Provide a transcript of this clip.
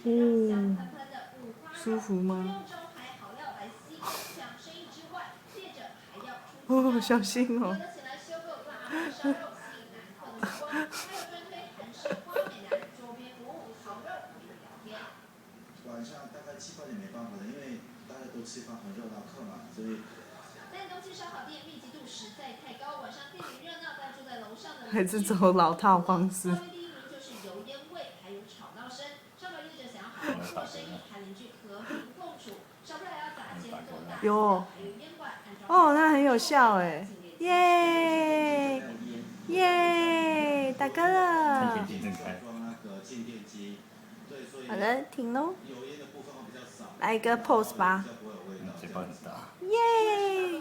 哦，舒服吗？哦，小心哦。晚上大概7、8点没办法的，因为大家都吃饭很热闹客嘛，所以。但东区烧烤店密集度实在太高，晚上店里热闹，但住在楼上的还是走老套方式。第一名就是油烟味，还有吵闹声。烧烤业者想要好好做生意，和邻居和平共处，少不了要砸钱做大有还有烟管。哦，那很有效哎，耶耶，打歌了。好了，停喽。来一个 pose 吧。嘴巴很大。耶。